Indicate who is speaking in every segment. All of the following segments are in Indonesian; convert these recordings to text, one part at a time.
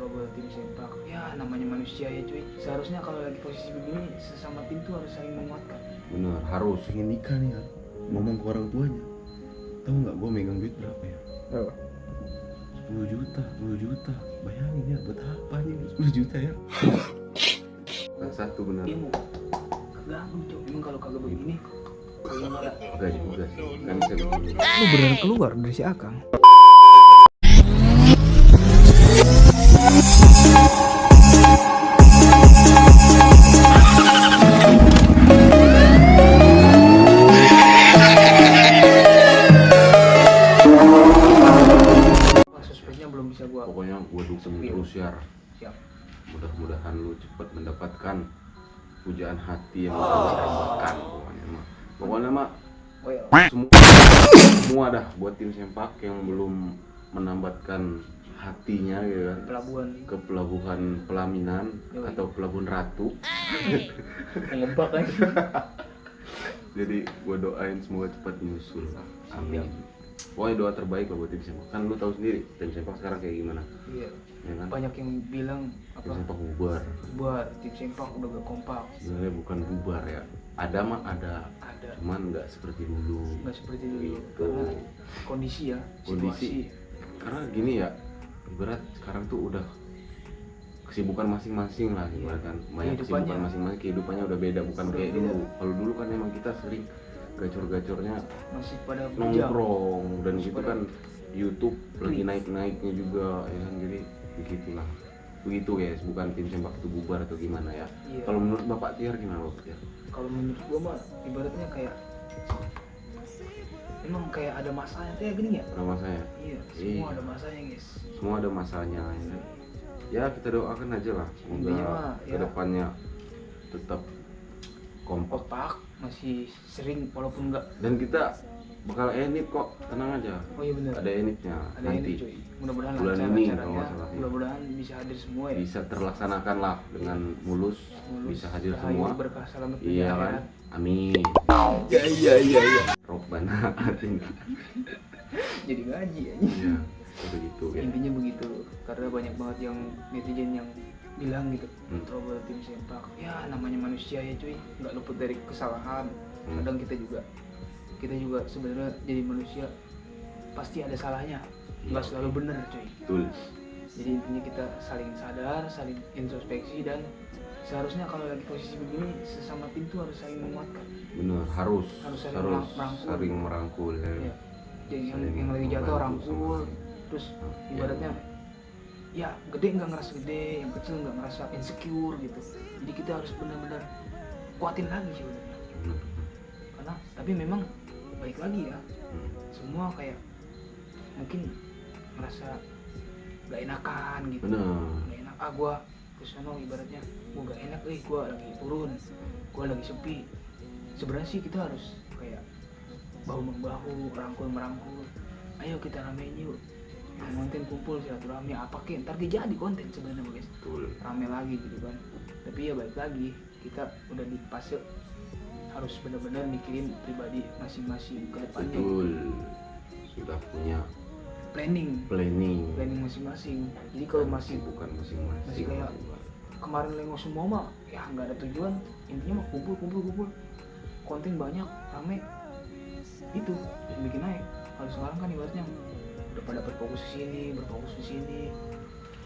Speaker 1: trouble tim sepak. Ya namanya manusia ya cuy. Seharusnya kalau lagi posisi begini sesama tim tuh harus saling menguatkan.
Speaker 2: Bener, harus. Pengen nikah nih ya, ngomong ke orang tuanya. Tahu nggak gue megang duit berapa ya?
Speaker 1: Berapa?
Speaker 2: 10 juta. Bayangin ya, buat apa nih 10 juta ya? Nah, satu bener.
Speaker 1: Ilmu. Keganggu cuy. Emang kalau kagak begini bagaimana?
Speaker 2: Enggak juga sih, kan bisa begini.
Speaker 1: Lu beneran keluar dari si Akang. Suspeknya belum bisa gua.
Speaker 2: Pokoknya gue dukung terus ya.
Speaker 1: Siap.
Speaker 2: Mudah-mudahan lu cepat mendapatkan pujaan hati yang lu dambakan. Pokoknya mah semua dah buat tim sempak yang belum menambatkan hatinya gitu kan,
Speaker 1: Pelabuhan
Speaker 2: ke pelabuhan pelaminan atau pelabuhan ratu.
Speaker 1: ngebak kan.
Speaker 2: Jadi gue doain semoga cepat nyusul lah. Amin. Pokoknya doa terbaik lah buat tim sempak. Kan lu tahu sendiri tim sempak sekarang kayak gimana.
Speaker 1: Iya.
Speaker 2: Ya kan?
Speaker 1: Banyak yang bilang
Speaker 2: Tim
Speaker 1: apa?
Speaker 2: sempak bubar.
Speaker 1: Buat tim sempak udah gak kompak.
Speaker 2: Sebenarnya bukan bubar ya. Ada mah ada.
Speaker 1: Ada.
Speaker 2: Cuman nggak seperti dulu.
Speaker 1: Nggak seperti dulu
Speaker 2: Gitu.
Speaker 1: karena kondisi ya,
Speaker 2: Kondisi.
Speaker 1: situasi.
Speaker 2: Karena gini ya, ibarat sekarang tuh udah kesibukan masing-masing lah, ibarat kan banyak
Speaker 1: Kehidupannya.
Speaker 2: kesibukan masing-masing, kehidupannya udah beda, bukan
Speaker 1: Udah
Speaker 2: kayak
Speaker 1: beda.
Speaker 2: dulu. Kalau dulu kan emang kita sering gacor-gacornya
Speaker 1: Masih pada bujang.
Speaker 2: nongkrong dan
Speaker 1: Masih
Speaker 2: gitu
Speaker 1: pada
Speaker 2: kan YouTube lagi
Speaker 1: klik.
Speaker 2: naik-naiknya juga ya kan, jadi begitulah. Begitu guys, bukan tim sempak itu bubar atau gimana ya.
Speaker 1: Iya.
Speaker 2: Kalau menurut Bapak Tiar gimana Bapak Tiar?
Speaker 1: Kalau menurut gua mah ibaratnya kayak emang kayak ada masanya kayak gini ya.
Speaker 2: Nama saya
Speaker 1: Iya, semua
Speaker 2: Iya.
Speaker 1: ada masanya guys.
Speaker 2: semua ada masanya ya kan? Ya kita doakan aja lah, semoga
Speaker 1: Intinya mah, ya.
Speaker 2: kedepannya tetap kompak
Speaker 1: Kompak masih sering walaupun enggak.
Speaker 2: dan kita bakal enit kok, tenang aja.
Speaker 1: Oh iya benar.
Speaker 2: Ada enitnya
Speaker 1: Ada
Speaker 2: nanti
Speaker 1: ini cuy. Mudah-mudahan
Speaker 2: bulan
Speaker 1: lancar
Speaker 2: ini, kalau
Speaker 1: acaranya.
Speaker 2: nggak salah.
Speaker 1: Mudah-mudahan bisa hadir semua ya.
Speaker 2: bisa terlaksanakan lah dengan mulus, bisa hadir
Speaker 1: rahayu,
Speaker 2: semua.
Speaker 1: berkah selamat
Speaker 2: Iya
Speaker 1: dunia
Speaker 2: kan,
Speaker 1: akhirat.
Speaker 2: amin.
Speaker 1: Iya.
Speaker 2: Robbana atina.
Speaker 1: Jadi ngaji ya.
Speaker 2: Iya, begitu ya.
Speaker 1: Intinya begitu, karena banyak banget yang netizen yang bilang gitu, trouble tim sepak. Ya namanya manusia ya cuy, nggak luput dari kesalahan. Kadang kita juga sebenarnya jadi manusia pasti ada salahnya, nggak selalu benar cuy.
Speaker 2: Betul.
Speaker 1: Jadi intinya kita saling sadar, saling introspeksi, dan seharusnya kalau lagi posisi begini sesama tim tuh harus saling menguatkan.
Speaker 2: Bener, harus
Speaker 1: saling merangkul.
Speaker 2: saling merangkul ya.
Speaker 1: Ya. Jadi
Speaker 2: Saling
Speaker 1: yang lagi jatuh
Speaker 2: membantu
Speaker 1: rangkul,
Speaker 2: sama-sama.
Speaker 1: terus
Speaker 2: Iya.
Speaker 1: ibaratnya ya gede nggak ngerasa gede, yang kecil nggak ngerasa insecure gitu. Jadi kita harus benar-benar kuatin lagi sebenarnya.
Speaker 2: Bener.
Speaker 1: Karena tapi memang balik lagi ya, semua kayak mungkin merasa nggak enakan gitu.
Speaker 2: Bener.
Speaker 1: Nggak enak, gua kesana ibaratnya gua nggak enak, gua lagi turun, gua lagi sepi. Sebenarnya sih kita harus kayak bahu membahu, rangkul merangkul. Ayo kita ramein yuk, konten kumpul silaturahmi apa kek, ntar dia jadi konten sebenarnya guys.
Speaker 2: Betul.
Speaker 1: Rame lagi gitu kan. Tapi ya balik lagi, kita udah di fase harus benar-benar mikirin pribadi masing-masing ke depannya.
Speaker 2: Betul. Sudah punya
Speaker 1: Planning
Speaker 2: planning
Speaker 1: masing-masing. Jadi kalau masih
Speaker 2: bukan masing-masing.
Speaker 1: masih kayak kemarin lengok semua mah ya nggak ada tujuan, intinya mah kumpul konten banyak rame itu yang bikin naik. Kalau sekarang kan ibaratnya udah pada berfokus ke sini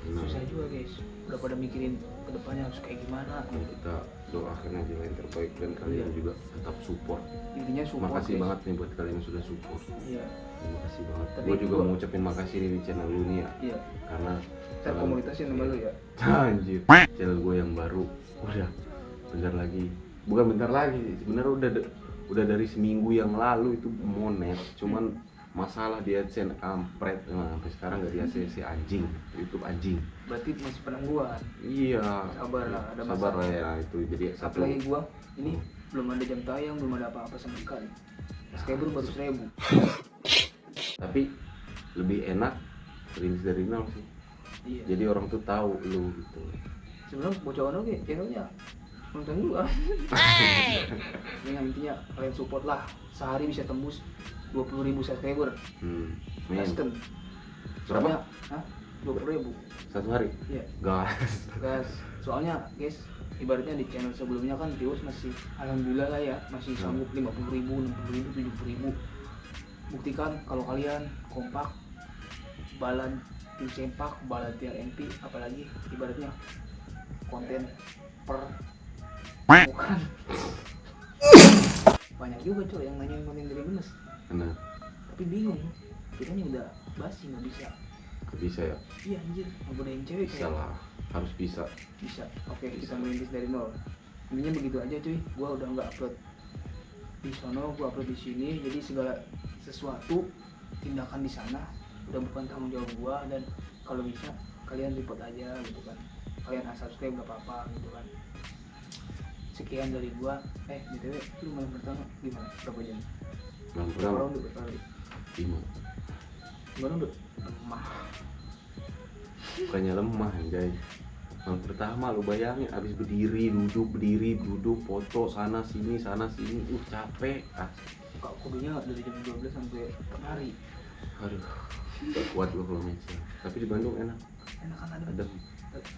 Speaker 1: susah juga guys, udah pada mikirin kedepannya harus kayak gimana.
Speaker 2: Dan kita doakan aja yang terbaik dan kalian juga tetap support.
Speaker 1: Intinya support.
Speaker 2: Makasih
Speaker 1: guys.
Speaker 2: banget nih buat kalian yang sudah support.
Speaker 1: Iya.
Speaker 2: Terima kasih banget.
Speaker 1: Tapi
Speaker 2: Gue juga
Speaker 1: gua-
Speaker 2: mau ngucapin makasih nih di channel lu nih ya,
Speaker 1: Iya.
Speaker 2: karena
Speaker 1: Ntar komunitasnya sama lu ya.
Speaker 2: anjir, channel gue yang baru udah bentar lagi, bukan bentar lagi, sebenarnya udah dari seminggu yang lalu itu monet, cuman masalah di AdSense kampret, sampai sekarang nggak di AdSense anjing, YouTube anjing.
Speaker 1: Berarti masih penangguhan.
Speaker 2: Iya.
Speaker 1: Sabar lah, ada
Speaker 2: Sabar
Speaker 1: masalah.
Speaker 2: lah ya itu. Jadi satu.
Speaker 1: Apalagi gua ini belum ada jam tayang, belum ada apa-apa sama sekali. Subscriber baru 1000.
Speaker 2: Tapi lebih enak rintis dari nol sih.
Speaker 1: Iya.
Speaker 2: Jadi orang tuh tahu lu gitu.
Speaker 1: Sebenarnya bocah oke channelnya nonton gua. Ya intinya kalian support lah. Sehari bisa tembus 20.000 subscriber.
Speaker 2: Men.
Speaker 1: Gasken.
Speaker 2: Berapa?
Speaker 1: Soalnya, hah? 20.000.
Speaker 2: Satu hari?
Speaker 1: Iya.
Speaker 2: Gas.
Speaker 1: Soalnya guys, ibaratnya di channel sebelumnya kan viewers masih alhamdulillah lah ya, masih sanggup 50.000, 60.000, 70.000. Buktikan kalau kalian kompak, balan tim sempak, balan TRMP, apalagi ibaratnya konten per bukan. Banyak juga coy yang nanyain konten dari Gemes,
Speaker 2: Benar.
Speaker 1: tapi bingung, kita ini udah basi nggak bisa.
Speaker 2: Gak bisa ya?
Speaker 1: Iya anjir, ngegodain cewek
Speaker 2: Bisa lah, harus bisa.
Speaker 1: bisa. Oke, kita merintis dari nol. Intinya begitu aja cuy. Gua udah nggak upload di sono, gua upload di sini. Jadi segala sesuatu tindakan di sana udah bukan tanggung jawab gua, dan kalau bisa kalian report aja gitu kan. Kalian unsubscribe nggak apa-apa gitu kan. Sekian dari gua. BTW lu malam pertama gimana? Berapa jam?
Speaker 2: Malam
Speaker 1: Berapa
Speaker 2: pertama
Speaker 1: round berapa kali?
Speaker 2: 5.
Speaker 1: Gimana udah? Lemah.
Speaker 2: Bukannya lemah anjay. Malam pertama lu bayangin abis berdiri duduk foto sana sini capek.
Speaker 1: Kok kudunya dari jam 12 sampai hari.
Speaker 2: Aduh, gak kuat gua kalau match. Tapi di Bandung enak.
Speaker 1: Enak kan ada.
Speaker 2: Adem.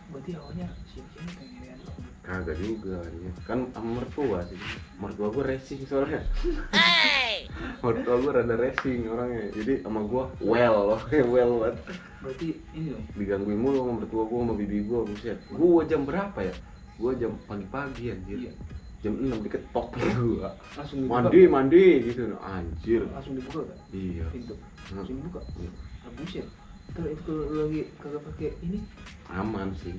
Speaker 1: Berarti awalnya sini pengen
Speaker 2: Kagak juga ya. Kan sama mertua sih. Mertua gua racing soalnya. Mertua gua rada racing orangnya. Jadi sama gua well banget.
Speaker 1: berarti ini dong.
Speaker 2: Digangguin mulu sama mertua gua sama bibi gua, buset. Gua jam berapa ya? Gua jam pagi-pagi anjir.
Speaker 1: Iya.
Speaker 2: Jam 6 diketok gua.
Speaker 1: Langsung dibuka.
Speaker 2: Mandi gitu. Anjir.
Speaker 1: Langsung dibuka kan?
Speaker 2: Iya.
Speaker 1: Pintu.
Speaker 2: Nah,
Speaker 1: Langsung dibuka.
Speaker 2: iya.
Speaker 1: Ah, buset. Terus itu kalau lu lagi kagak pakai ini,
Speaker 2: Aman sih.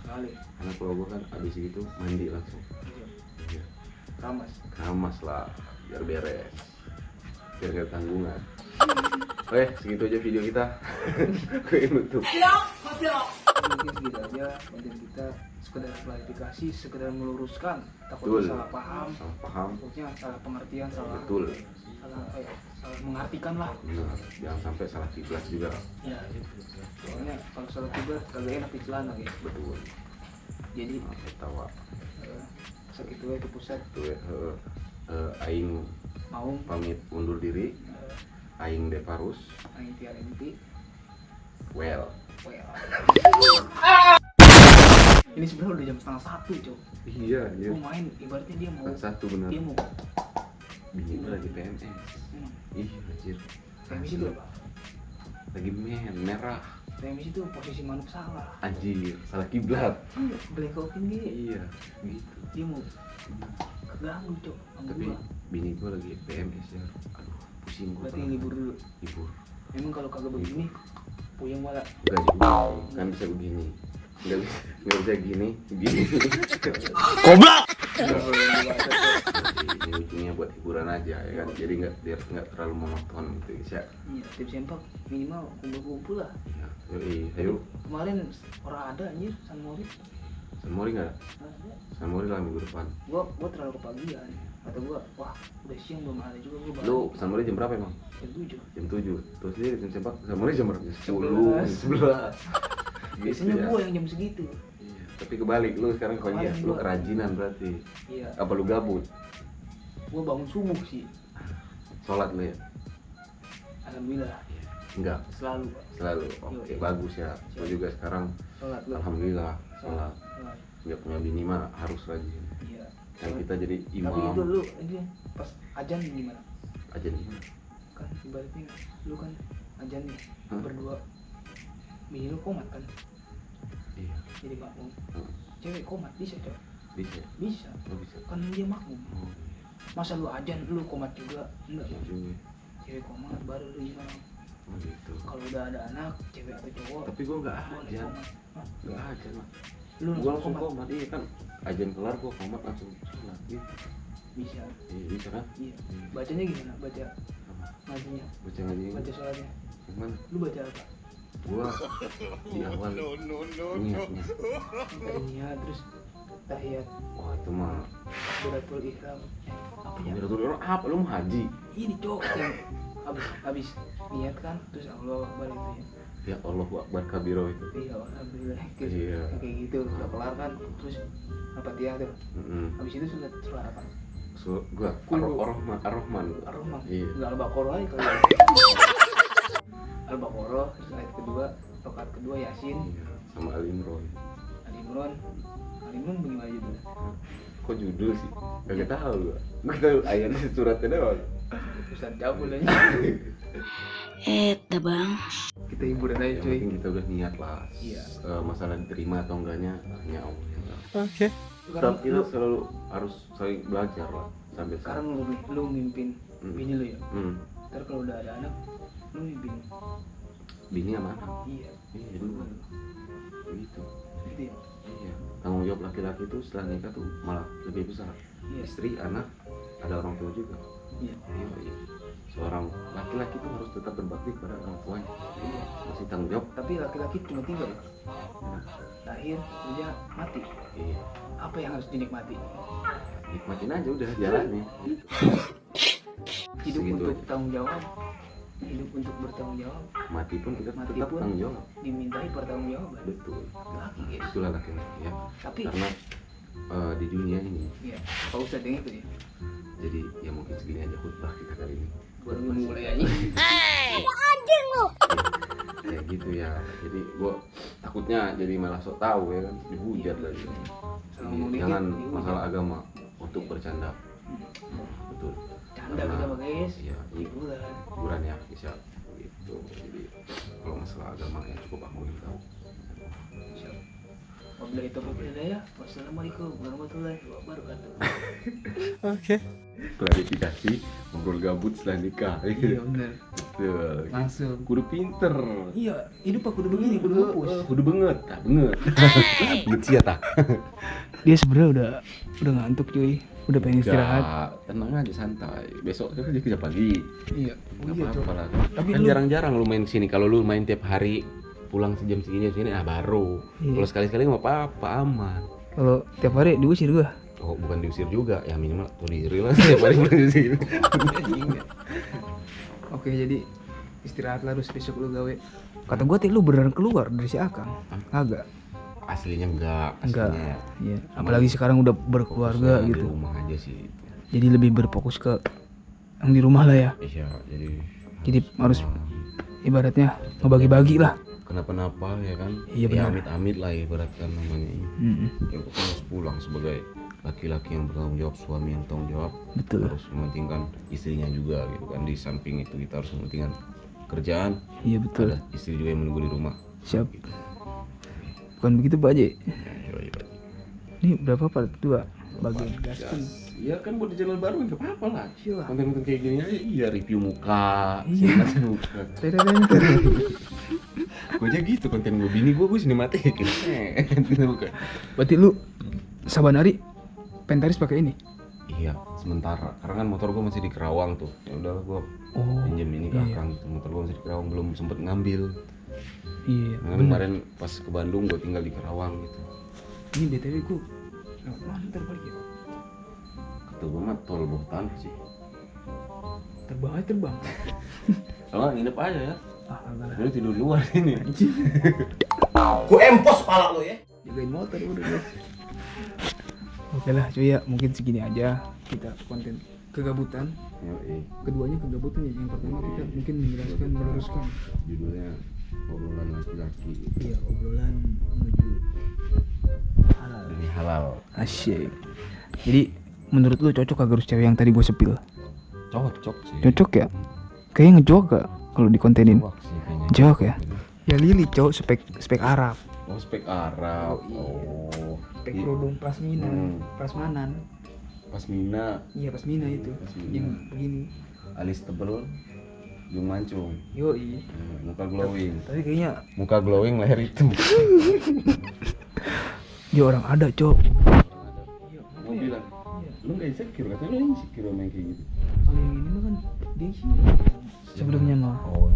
Speaker 1: kali.
Speaker 2: Karena kalau gua kan abis itu mandi langsung. Iya.
Speaker 1: Ramas.
Speaker 2: Kamas lah, biar beres. Biar gak tanggungan. Oke, segitu aja video kita. Gue nutup.
Speaker 1: Mungkin segitu aja konten kita, sekedar klarifikasi, sekedar meluruskan. Takutnya
Speaker 2: Betul.
Speaker 1: salah paham.
Speaker 2: Salah paham.
Speaker 1: Takutnya salah pengertian, salah
Speaker 2: Betul.
Speaker 1: salah apa ya? Salah mengartikan lah.
Speaker 2: Benar. Jangan sampai salah kiblat juga.
Speaker 1: Ya, gitu. Soalnya kalau salah tiba kagak enak di celana guys.
Speaker 2: Betul.
Speaker 1: Jadi
Speaker 2: Tawa.
Speaker 1: segitu aja ke pusat
Speaker 2: Tuh aing
Speaker 1: mau
Speaker 2: pamit undur diri. Aing Deparus.
Speaker 1: main TRMP.
Speaker 2: Well.
Speaker 1: Ini sebenarnya udah jam 12:30 cok.
Speaker 2: Iya, iya.
Speaker 1: Gue main ibaratnya dia mau
Speaker 2: Satu benar.
Speaker 1: dia mau
Speaker 2: Bini gue lagi PMS. Ih, anjir.
Speaker 1: PMS itu apa?
Speaker 2: Lagi merah.
Speaker 1: PMS itu posisi manuk salah.
Speaker 2: Anjir, salah kiblat.
Speaker 1: Belekokin dia.
Speaker 2: Iya, gitu.
Speaker 1: Dia mau keganggu cok. Sama
Speaker 2: Tapi
Speaker 1: gua.
Speaker 2: bini gue lagi PMS ya. Aduh, pusing gue.
Speaker 1: Berarti libur dulu.
Speaker 2: Libur.
Speaker 1: Emang kalau kagak begini puyeng malah.
Speaker 2: Enggak juga, kan bisa begini. Enggak bisa gini.
Speaker 3: Goblok.
Speaker 2: Ini ujungnya buat hiburan aja ya kan. Jadi biar nggak terlalu monoton gitu guys ya.
Speaker 1: Iya, tips sempak minimal kumpul-kumpul lah.
Speaker 2: Iya, ayo.
Speaker 1: Kemarin orang ada anjir San Mori.
Speaker 2: San Mori nggak?
Speaker 1: Ada.
Speaker 2: San Mori lah minggu depan.
Speaker 1: Gua terlalu kepagian. Kata gua, wah udah siang belum ada juga gua balik.
Speaker 2: Lu San Mori jam berapa emang?
Speaker 1: Jam 7.
Speaker 2: Jam 7. Terus dia tim sempak San Mori jam berapa? 10,
Speaker 1: 11.
Speaker 2: 11.
Speaker 1: Biasanya
Speaker 2: ya.
Speaker 1: gua yang jam segitu.
Speaker 2: Iya, tapi kebalik lu sekarang kok iya,
Speaker 1: Kemarin
Speaker 2: lu
Speaker 1: gua-
Speaker 2: kerajinan berarti.
Speaker 1: Iya,
Speaker 2: Apa lu gabut?
Speaker 1: gua bangun subuh sih.
Speaker 2: Sholat lu ya?
Speaker 1: Alhamdulillah,
Speaker 2: Enggak,
Speaker 1: selalu
Speaker 2: selalu. Oke, bagus ya. Gua juga sekarang
Speaker 1: sholat lu.
Speaker 2: alhamdulillah sholat.
Speaker 1: Sholat.
Speaker 2: Nggak punya bini mah harus rajin.
Speaker 1: Iya.
Speaker 2: Kan kita jadi
Speaker 1: Tapi itu
Speaker 2: imam
Speaker 1: lu ini pas ajan gimana?
Speaker 2: aja nih.
Speaker 1: Kan ibaratnya lu kan ajan nih
Speaker 2: Hah?
Speaker 1: berdua. Bini lu komat kan?
Speaker 2: Iya.
Speaker 1: Jadi makmum.
Speaker 2: Heeh.
Speaker 1: Cewek komat bisa coy?
Speaker 2: Bisa.
Speaker 1: Bisa.
Speaker 2: Oh, bisa.
Speaker 1: Kan dia makmum.
Speaker 2: Oh,
Speaker 1: Masa lu ajan lu komat juga? Enggak.
Speaker 2: iya juga.
Speaker 1: Cewek komat baru lu imam.
Speaker 2: Oh, gitu.
Speaker 1: Kalau udah ada anak, cewek atau cowok,
Speaker 2: Tapi gua nggak
Speaker 1: boleh
Speaker 2: ajan.
Speaker 1: komat. Hah?
Speaker 2: Nggak ajan lah.
Speaker 1: Lu
Speaker 2: Gua langsung komat. Iya kan. Ajan kelar gua komat langsung sholat gitu.
Speaker 1: Bisa.
Speaker 2: Iya bisa kan?
Speaker 1: Iya. Bacanya gimana? Baca
Speaker 2: Apa?
Speaker 1: ngajinya,
Speaker 2: Baca ngaji
Speaker 1: baca sholatnya.
Speaker 2: yang mana?
Speaker 1: Lu baca apa?
Speaker 2: Gua di awal niatnya.
Speaker 1: Tahiyat terus tahiyat
Speaker 2: Oh itu mah.
Speaker 1: Suratul Ihram. Apa ya?
Speaker 2: Miratul orang apa? Lu mau haji?
Speaker 1: Ini cok yang habis niat kan terus Allah Akbar itu ya.
Speaker 2: Ya Allah Akbar kabiro itu.
Speaker 1: Iya, alhamdulillah.
Speaker 2: Iya.
Speaker 1: Kayak gitu udah kelar kan terus apa dia tuh. Habis itu sholat apa?
Speaker 2: So, gua
Speaker 1: Kulu.
Speaker 2: Ar-Rahman.
Speaker 1: Ar-Rahman.
Speaker 2: Iya.
Speaker 1: Enggak Al-Baqarah aja kali. Ya. Al-Baqarah terus ayat kedua Rakaat kedua Yasin,
Speaker 2: Iya, sama Ali Imron.
Speaker 1: Ali Imron. Ali Imron bagaimana judulnya?
Speaker 2: Kok judul sih? Kagak tahu gua. Gua tahu ayatnya suratnya doang.
Speaker 1: Ustaz cabul aja.
Speaker 3: Bang.
Speaker 1: Kita hiburan aja
Speaker 2: Yang
Speaker 1: cuy.
Speaker 2: penting kita udah niat lah.
Speaker 1: Iya.
Speaker 2: Masalah diterima atau enggaknya hanya Allah yang tahu.
Speaker 3: Oke.
Speaker 1: Sekarang
Speaker 2: Kita
Speaker 1: lu,
Speaker 2: selalu harus saling belajar lah sampai
Speaker 1: sekarang
Speaker 2: sekarang.
Speaker 1: lu mimpin bini lu ya. Ntar kalau udah ada anak, lu mimpin.
Speaker 2: Bini sama anak.
Speaker 1: Iya.
Speaker 2: Iya dulu. Begitu.
Speaker 1: Gitu ya.
Speaker 2: Iya. Tanggung jawab laki-laki itu setelah nikah tuh malah lebih besar.
Speaker 1: Iya.
Speaker 2: Istri, anak, ada orang tua juga.
Speaker 1: Iya.
Speaker 2: Iya. Seorang laki-laki itu harus tetap berbakti kepada orang tuanya. Iya. Masih tanggung jawab.
Speaker 1: Tapi laki-laki cuma 3 ya. Lahir, kerja, mati.
Speaker 2: Iya.
Speaker 1: Apa yang harus dinikmati?
Speaker 2: Nikmatin aja udah jalannya.
Speaker 1: Hidup
Speaker 2: Segitu
Speaker 1: untuk
Speaker 2: aja.
Speaker 1: tanggung jawab. Hidup untuk bertanggung jawab.
Speaker 2: Mati pun kita
Speaker 1: Mati
Speaker 2: tetap
Speaker 1: pun
Speaker 2: tanggung jawab.
Speaker 1: dimintai pertanggungjawaban.
Speaker 2: Betul.
Speaker 1: Laki guys.
Speaker 2: Itulah laki-laki ya.
Speaker 1: Tapi
Speaker 2: Karena di dunia ini,
Speaker 1: ya, Pak Ustadz yang itu ya.
Speaker 2: jadi ya mungkin segini aja khutbah kita kali ini.
Speaker 1: Baru mulai aja.
Speaker 2: Ya gitu ya. Jadi gua takutnya jadi malah sok tahu ya kan, dihujat lagi.
Speaker 1: Salah
Speaker 2: Jadi
Speaker 1: ngomong dikit,
Speaker 2: jangan
Speaker 1: dihujat.
Speaker 2: masalah agama untuk bercanda. Betul.
Speaker 1: Canda kita pakai guys.
Speaker 2: Iya, ini
Speaker 1: Hiburan.
Speaker 2: hiburan ya bisa gitu. Jadi kalau masalah agama ya cukup aku yang tahu.
Speaker 1: Wabillahi taufiq wal hidayah. Wassalamualaikum warahmatullahi wabarakatuh.
Speaker 3: Oke.
Speaker 2: Klarifikasi ngobrol gabut setelah nikah.
Speaker 1: Iya benar.
Speaker 2: Betul.
Speaker 1: Langsung.
Speaker 2: Kudu pinter.
Speaker 1: Iya, hidup aku udah begini, kudu lupus.
Speaker 2: Kudu banget, tak banget. Banget sih ya tak.
Speaker 1: Dia sebenarnya udah ngantuk cuy. Udah pengen istirahat.
Speaker 2: Ya, tenang aja santai. Besok kan kerja pagi.
Speaker 1: Iya. Oh
Speaker 2: Gak
Speaker 1: iya,
Speaker 2: apa-apa
Speaker 1: Cok.
Speaker 2: lah.
Speaker 1: Tapi
Speaker 2: Kan
Speaker 1: lu-
Speaker 2: jarang-jarang lu main sini. Kalau lu main tiap hari pulang sejam segini baru.
Speaker 1: Iya.
Speaker 2: Kalau sekali-sekali nggak apa-apa, aman.
Speaker 1: Kalau tiap hari diusir gua.
Speaker 2: Oh, bukan diusir juga, ya minimal tuh diri lah setiap hari pulang di sini.
Speaker 1: Oke, jadi istirahat lah, terus besok lu gawe. Kata gua lu beneran keluar dari si Akang. Kagak.
Speaker 2: Aslinya enggak,
Speaker 1: Enggak.
Speaker 2: aslinya
Speaker 1: Iya. Apalagi sekarang udah berkeluarga
Speaker 2: fokusnya
Speaker 1: gitu.
Speaker 2: Di rumah aja sih itu.
Speaker 1: Jadi lebih berfokus ke yang di rumah lah ya.
Speaker 2: Iya,
Speaker 1: Jadi harus ibaratnya ngebagi-bagi lah.
Speaker 2: kenapa-napa ya kan?
Speaker 1: Iya,
Speaker 2: Ya
Speaker 1: benar.
Speaker 2: amit-amit lah ibaratkan namanya. Ya pokoknya harus pulang sebagai laki-laki yang bertanggung jawab, suami yang bertanggung jawab.
Speaker 1: Betul.
Speaker 2: Harus mementingkan istrinya juga gitu kan. Di samping itu kita harus mementingkan kerjaan.
Speaker 1: Iya betul.
Speaker 2: Ada istri juga yang menunggu di rumah.
Speaker 1: Siap.
Speaker 2: Gitu.
Speaker 1: Bukan begitu Pak Haji.
Speaker 2: Yoi, Pak.
Speaker 1: Ini berapa part 2? Bagian gaskin.
Speaker 2: Iya kan buat di channel baru nggak apa-apa lah.
Speaker 1: Iya lah.
Speaker 2: Konten-konten kayak gini aja, iya review muka,
Speaker 1: Iya.
Speaker 2: sinetron muka. Gue aja gitu konten gue, bini gue sinematik gitu. Bukan.
Speaker 1: Berarti lu saban hari pentaris pakai ini?
Speaker 2: Iya, sementara. Karena kan motor gue masih di Kerawang tuh. Ya udahlah gue
Speaker 1: Oh.
Speaker 2: pinjam ini ke
Speaker 1: iya.
Speaker 2: Akang gitu. Motor gue masih di Kerawang, belum sempet ngambil.
Speaker 1: Iya.
Speaker 2: Nah,
Speaker 1: Bener.
Speaker 2: kemarin pas ke Bandung gue tinggal di Kerawang gitu.
Speaker 1: Ini BTW gua lewat mana ntar balik ya?
Speaker 2: Kata gue mah tol bawah tanah sih.
Speaker 1: Terbang aja terbang.
Speaker 2: Kalau nginep aja ya.
Speaker 1: Ah, enggak lah.
Speaker 2: Lu tidur luar ini.
Speaker 3: Gue empos pala lo ya.
Speaker 1: Jagain motor udah guys. Oke lah cuy ya, mungkin segini aja kita konten kegabutan.
Speaker 2: Yoi.
Speaker 1: Keduanya kegabutan ya. Yang pertama kita mungkin menjelaskan meluruskan.
Speaker 2: Judulnya obrolan laki-laki.
Speaker 1: Iya, obrolan menuju halal.
Speaker 2: Ini halal.
Speaker 1: Asyik. Jadi menurut lu cocok kagak harus cewek yang tadi gue sepil?
Speaker 2: Cocok sih.
Speaker 1: Cocok ya? Kayaknya ngejok gak kalau dikontenin?
Speaker 2: Cocok sih kayaknya.
Speaker 1: Jok ya? Ya Lili cowok spek Arab.
Speaker 2: Oh, spek Arab.
Speaker 1: Oh, iya.
Speaker 2: Oh.
Speaker 1: Spek
Speaker 2: Iya.
Speaker 1: kerudung pasminan, pasmanan.
Speaker 2: Pasmina,
Speaker 1: Iya pasmina itu.
Speaker 2: Pasmina.
Speaker 1: Yang begini.
Speaker 2: alis tebel, hidung mancung,
Speaker 1: Yoi.
Speaker 2: muka glowing.
Speaker 1: Tapi kayaknya
Speaker 2: Muka glowing, leher hitam.
Speaker 1: dia orang ada cowok. Iya,
Speaker 2: Mau bilang,
Speaker 1: Iya.
Speaker 2: lu nggak insecure, katanya lu insecure sama yang kayak gitu.
Speaker 1: Kalau yang ini mah kan dia sih sebelumnya mah.
Speaker 2: Oh.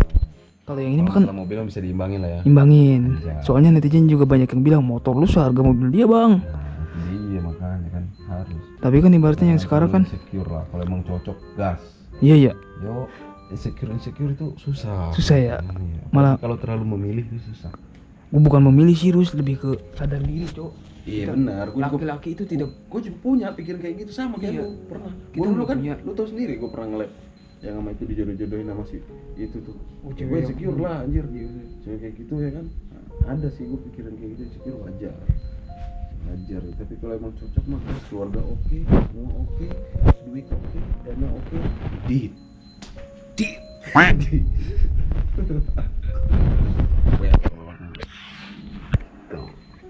Speaker 1: Kalau yang ini mah kan
Speaker 2: Kalau mobil bisa diimbangin lah ya.
Speaker 1: imbangin.
Speaker 2: Iya.
Speaker 1: Soalnya netizen juga banyak yang bilang motor lu seharga mobil dia bang.
Speaker 2: Nah, iya makanya kan harus.
Speaker 1: Tapi kan ibaratnya yang sekarang kan,
Speaker 2: insecure lah. Kalau emang cocok, gas.
Speaker 1: iya iya.
Speaker 2: Yo, insecure itu susah.
Speaker 1: Susah ya?
Speaker 2: Iya.
Speaker 1: Malah-
Speaker 2: Apalagi kalau terlalu memilih itu susah.
Speaker 1: Gue bukan memilih sih Rus, lebih ke sadar diri cowok.
Speaker 2: Iya
Speaker 1: Kita-
Speaker 2: benar.
Speaker 1: Laki-laki itu tidak.
Speaker 2: Gue juga punya pikiran kayak gitu sama kayak
Speaker 1: Iya.
Speaker 2: lu pernah.
Speaker 1: Kita
Speaker 2: Gue dulu
Speaker 1: nggak
Speaker 2: kan,
Speaker 1: punya.
Speaker 2: lu tau sendiri gue pernah nge-lab yang sama itu dijodoh-jodohin sama si itu tuh.
Speaker 1: Oh,
Speaker 2: Gue
Speaker 1: cewek yang-
Speaker 2: insecure lah anjir. Cewek kayak gitu ya kan. Nah, ada sih gue pikiran kayak gitu, insecure wajar. Wajar, tapi kalau emang cocok mah keluarga oke, semua oke, duit oke, dana oke, dit.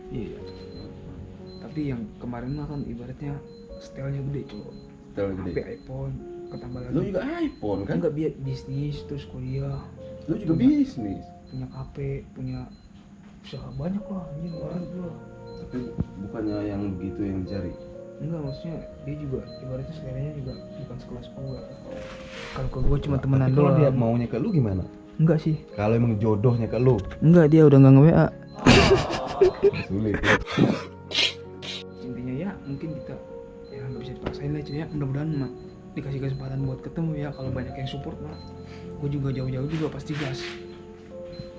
Speaker 1: Iya. Tapi yang kemarin mah kan ibaratnya stylenya gede cowok.
Speaker 2: Terlalu gede.
Speaker 1: HP iPhone ketambah lagi.
Speaker 2: Lu juga iPhone kan?
Speaker 1: Enggak biar bisnis terus kuliah,
Speaker 2: Lu juga bisnis.
Speaker 1: punya KP, punya usaha banyak lah anjing kemarin gua.
Speaker 2: Tapi bukannya yang begitu yang dicari.
Speaker 1: Enggak, maksudnya dia juga ibaratnya seleranya juga bukan sekelas gua. Kalau ke gua cuma temenan
Speaker 2: Tapi kalau
Speaker 1: doang.
Speaker 2: dia maunya ke lu gimana?
Speaker 1: Enggak sih.
Speaker 2: Kalau emang jodohnya ke lu,
Speaker 1: Enggak, dia udah enggak nge-WA.
Speaker 2: sulit. Ya.
Speaker 1: Intinya ya mungkin kita ya nggak bisa dipaksain lah cuy ya, mudah-mudahan mah dikasih kesempatan buat ketemu ya. Kalau banyak yang support mah gue juga jauh-jauh juga pasti gas.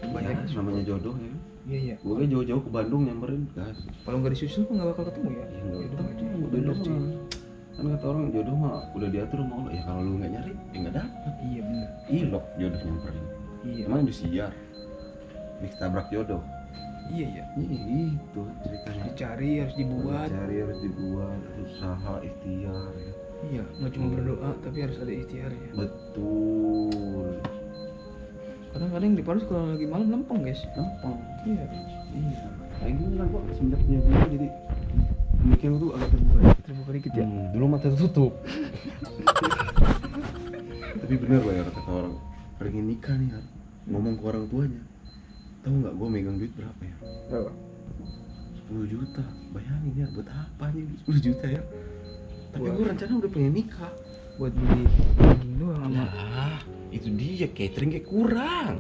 Speaker 1: Banyak yang support.
Speaker 2: Namanya jodoh ya.
Speaker 1: Iya iya,
Speaker 2: Gue jauh-jauh ke Bandung nyamperin gas.
Speaker 1: kalau nggak disusul mah nggak bakal ketemu ya.
Speaker 2: Ya enggak
Speaker 1: Jodoh aja,
Speaker 2: udah
Speaker 1: bener
Speaker 2: doang.
Speaker 1: cuy.
Speaker 2: Kan kata orang jodoh mah udah diatur sama Allah. Ya kalau lu nggak nyari, ya nggak dapet.
Speaker 1: Iya bener.
Speaker 2: Ilok jodoh nyamperin.
Speaker 1: Iya.
Speaker 2: Emang itu siar. Mix tabrak jodoh.
Speaker 1: Iya iya.
Speaker 2: Itu ceritanya.
Speaker 1: Dicari harus dibuat.
Speaker 2: Cari harus dibuat, usaha, ikhtiar ya.
Speaker 1: Iya, nggak cuma berdoa tapi harus ada ikhtiar ya.
Speaker 2: Betul.
Speaker 1: Kadang-kadang di Paris kalau lagi malam lempeng guys.
Speaker 2: Gampang.
Speaker 1: Iya.
Speaker 2: Iya. Kayak gini lah gua semenjak punya gua jadi pemikiran gua tuh agak terbuka.
Speaker 1: Terbuka dikit ya.
Speaker 2: Dulu mata tertutup. Tapi bener lah ya kata orang pengen nikah nih ya. Ngomong ke orang tuanya. Tahu nggak gua megang duit berapa ya?
Speaker 1: Berapa?
Speaker 2: 10 juta. Bayangin ya buat apa nih 10 juta ya? Tapi
Speaker 1: Buat-
Speaker 2: gua rencana udah pengen nikah.
Speaker 1: Buat beli daging doang sama.
Speaker 2: Nah, itu dia catering kayak kurang.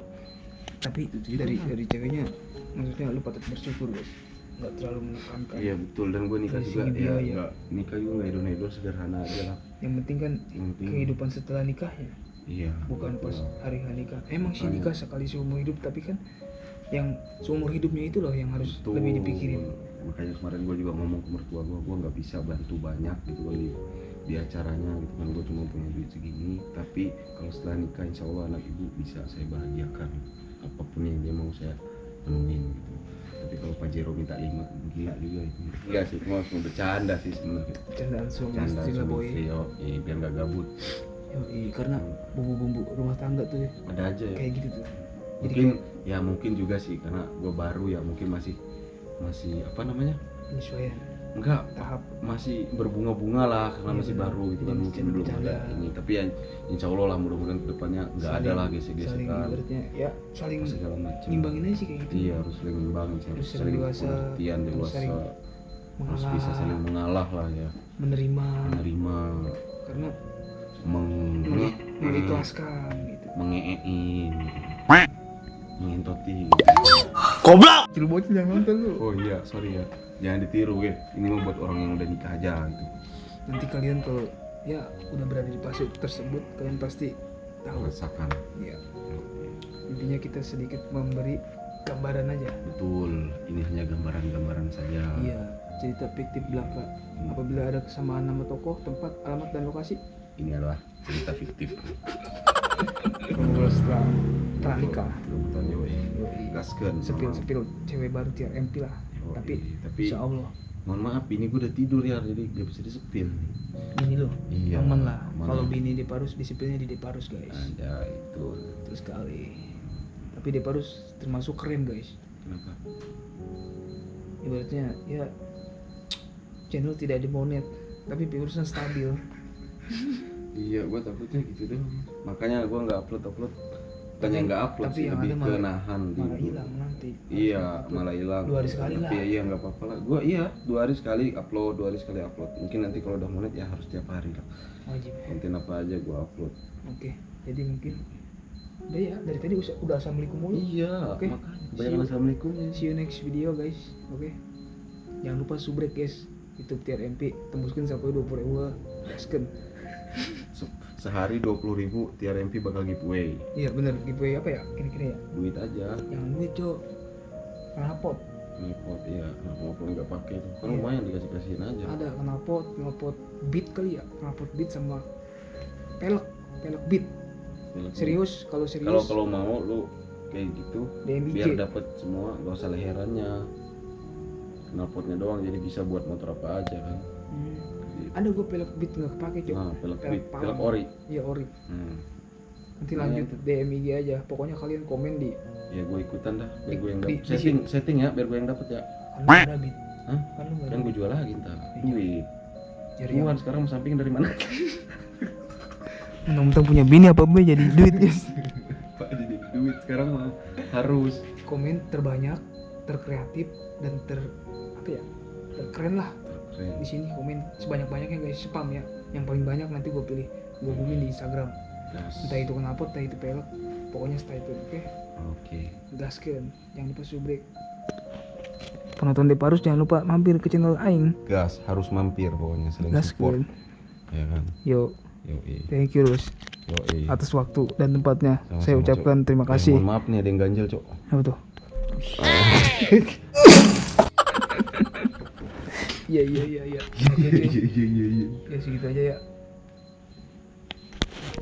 Speaker 1: Tapi
Speaker 2: Itu
Speaker 1: dari
Speaker 2: doang.
Speaker 1: dari ceweknya maksudnya lu patut bersyukur guys. Nggak terlalu menekankan.
Speaker 2: Iya betul, dan gue nikah
Speaker 1: Dari
Speaker 2: juga
Speaker 1: segi
Speaker 2: ya
Speaker 1: biaya.
Speaker 2: nggak nikah juga nggak hedon-hedon, sederhana aja lah.
Speaker 1: Yang penting kan
Speaker 2: Yang penting
Speaker 1: kehidupan setelah nikahnya,
Speaker 2: iya.
Speaker 1: bukan pas hari nikah. Emang sih
Speaker 2: Makanya.
Speaker 1: nikah sekali seumur hidup, tapi kan yang seumur hidupnya itu loh yang harus
Speaker 2: Betul.
Speaker 1: lebih dipikirin.
Speaker 2: Makanya kemarin gue juga ngomong ke mertua gue nggak bisa bantu banyak gitu kan di acaranya gitu kan, gue cuma punya duit segini. Tapi kalau setelah nikah insya Allah anak ibu bisa saya bahagiakan, apapun yang dia mau saya penuhin gitu. Tapi kalau Pak Jero minta 5, gila juga itu. Enggak sih, cuma bercanda sih sebenarnya.
Speaker 1: Bercandaan suami
Speaker 2: Bercanda
Speaker 1: istri lah
Speaker 2: sama
Speaker 1: boy.
Speaker 2: istri, biar nggak gabut.
Speaker 1: Yoi, karena bumbu-bumbu rumah tangga tuh
Speaker 2: Ada aja ya.
Speaker 1: kayak gitu tuh. Jadi
Speaker 2: Mungkin ya mungkin juga sih karena gue baru ya, mungkin masih apa namanya,
Speaker 1: penyesuaian
Speaker 2: enggak
Speaker 1: tahap.
Speaker 2: masih berbunga-bunga lah karena
Speaker 1: Iya,
Speaker 2: masih
Speaker 1: benar.
Speaker 2: baru itu
Speaker 1: Jadi
Speaker 2: kan,
Speaker 1: masih
Speaker 2: mungkin belum ada
Speaker 1: bercanda.
Speaker 2: ini, tapi ya insya Allah lah mudah-mudahan kedepannya nggak ada
Speaker 1: Saling-
Speaker 2: lah
Speaker 1: saling
Speaker 2: gesek-gesekan
Speaker 1: ibaratnya ya saling
Speaker 2: segala macam.
Speaker 1: ngimbangin aja sih kayak gitu.
Speaker 2: Iya, harus saling ngimbangin,
Speaker 1: Harus
Speaker 2: harus
Speaker 1: saling
Speaker 2: saling
Speaker 1: dewasa,
Speaker 2: pengertian,
Speaker 1: harus
Speaker 2: dewasa,
Speaker 1: saling
Speaker 2: harus bisa saling
Speaker 1: mengalah,
Speaker 2: mengalah lah ya,
Speaker 1: menerima,
Speaker 2: menerima,
Speaker 1: karena
Speaker 2: meng
Speaker 1: mengikhlaskan gitu.
Speaker 2: mengeein, mengentotin.
Speaker 1: Kecil bocil yang nonton lu.
Speaker 2: Oh iya, sorry ya, jangan ditiru ya. Ini mah buat orang yang udah nikah aja gitu.
Speaker 1: Nanti kalian kalau ya udah berada di fase tersebut kalian pasti tahu.
Speaker 2: Rasakan.
Speaker 1: Ya, intinya kita sedikit memberi gambaran aja.
Speaker 2: Betul, ini hanya gambaran-gambaran saja.
Speaker 1: Iya, cerita fiktif belaka. Apabila ada kesamaan nama tokoh, tempat, alamat dan lokasi,
Speaker 2: Ini adalah cerita fiktif.
Speaker 1: kalau setelah nikah,
Speaker 2: Betul, yoi. Gaskeun.
Speaker 1: sepil cewek baru tiar MP lah.
Speaker 2: Yoi,
Speaker 1: Tapi
Speaker 2: tapi
Speaker 1: insya Allah
Speaker 2: mohon maaf, ini gue udah tidur ya, jadi gak bisa disepil.
Speaker 1: ini loh,
Speaker 2: Iya,
Speaker 1: aman lah.
Speaker 2: aman.
Speaker 1: Kalau bini di Parus, disiplinnya di Deparus guys.
Speaker 2: Ada itu.
Speaker 1: Terus sekali. Tapi Deparus termasuk keren guys.
Speaker 2: Kenapa?
Speaker 1: Ibaratnya ya channel tidak dimonet, tapi viewsnya stabil.
Speaker 2: Iya, gue takutnya gitu dong. Makanya gue nggak upload. Bukannya nggak upload
Speaker 1: tapi
Speaker 2: sih,
Speaker 1: yang
Speaker 2: lebih
Speaker 1: ada
Speaker 2: ke
Speaker 1: malah-
Speaker 2: nahan
Speaker 1: Malah
Speaker 2: dulu.
Speaker 1: hilang nanti.
Speaker 2: Iya, malah hilang.
Speaker 1: 2 hari sekali
Speaker 2: Tapi
Speaker 1: lah.
Speaker 2: iya nggak apa-apa lah. Gue 2 hari sekali upload, 2 hari sekali upload. Mungkin nanti kalau udah monet ya harus tiap hari lah.
Speaker 1: Wajib.
Speaker 2: Konten apa aja gue upload.
Speaker 1: Oke, jadi mungkin udah ya, dari tadi udah assalamualaikum mulu.
Speaker 2: Iya,
Speaker 1: Oke.
Speaker 2: makanya.
Speaker 1: See
Speaker 2: Banyak
Speaker 1: you.
Speaker 2: assalamualaikum ya.
Speaker 1: See you next video guys. Oke. Jangan lupa subrek guys. YouTube tiar MP tembuskan sampai 20.000 gaskeun.
Speaker 2: Sehari 20.000 tiar MP bakal giveaway.
Speaker 1: Iya bener, giveaway apa ya kira-kira ya?
Speaker 2: Duit aja.
Speaker 1: Jangan duit cok, knalpot.
Speaker 2: Ngepot iya, walaupun nggak pakai itu kan
Speaker 1: Iya.
Speaker 2: lumayan dikasih-kasihin aja.
Speaker 1: Ada knalpot beat kali ya, knalpot beat sama pelek. pelek beat. Serius, kalau serius
Speaker 2: Kalau mau lu kayak gitu
Speaker 1: DMIG.
Speaker 2: biar dapat semua, gak usah leherannya, knalpotnya doang, jadi bisa buat motor apa aja kan.
Speaker 1: Ada gue pelek beat nggak kepake cok.
Speaker 2: Nah, pelek beat,
Speaker 1: Palem.
Speaker 2: pelek ori.
Speaker 1: Iya ori.
Speaker 2: Hmm.
Speaker 1: Nanti lanjut DMIG aja. Pokoknya kalian komen di
Speaker 2: Ya gue ikutan dah, biar gue yang
Speaker 1: Di-
Speaker 2: dapet. Setting ya, biar gue yang dapet ya.
Speaker 1: kan lu ada beat.
Speaker 2: Hah?
Speaker 1: Kan lu nggak
Speaker 2: Kan
Speaker 1: ada.
Speaker 2: gue jual lagi ntar. Duit.
Speaker 1: Jadi
Speaker 2: Jual sekarang samping dari mana?
Speaker 1: mentang-mentang punya bini apa be jadi duit guys.
Speaker 2: Pak jadi duit sekarang mah harus.
Speaker 1: Komen terbanyak, terkreatif dan apa ya? Terkeren lah.
Speaker 2: Keren.
Speaker 1: Di sini komen sebanyak-banyaknya guys, spam ya. Yang paling banyak nanti gue pilih, gue hubungin di Instagram.
Speaker 2: Gas.
Speaker 1: Entah itu knalpot, entah itu pelek. Pokoknya setelah itu, oke?
Speaker 2: Oke.
Speaker 1: Gaskeun, jangan lupa subrek. Penonton Deparus jangan lupa mampir ke channel aing.
Speaker 2: Gas harus mampir pokoknya, saling support.
Speaker 1: Gaskeun.
Speaker 2: Ya kan.
Speaker 1: Yo,
Speaker 2: Yoi.
Speaker 1: thank you Rus
Speaker 2: Yoi.
Speaker 1: atas waktu dan tempatnya.
Speaker 2: Sama-sama,
Speaker 1: Saya ucapkan
Speaker 2: Cok.
Speaker 1: terima kasih.
Speaker 2: Mohon maaf nih ada yang ganjel, Cok.
Speaker 1: Apa tuh? Iya. Oke, oke.
Speaker 2: Iya.
Speaker 1: Ya segitu aja ya.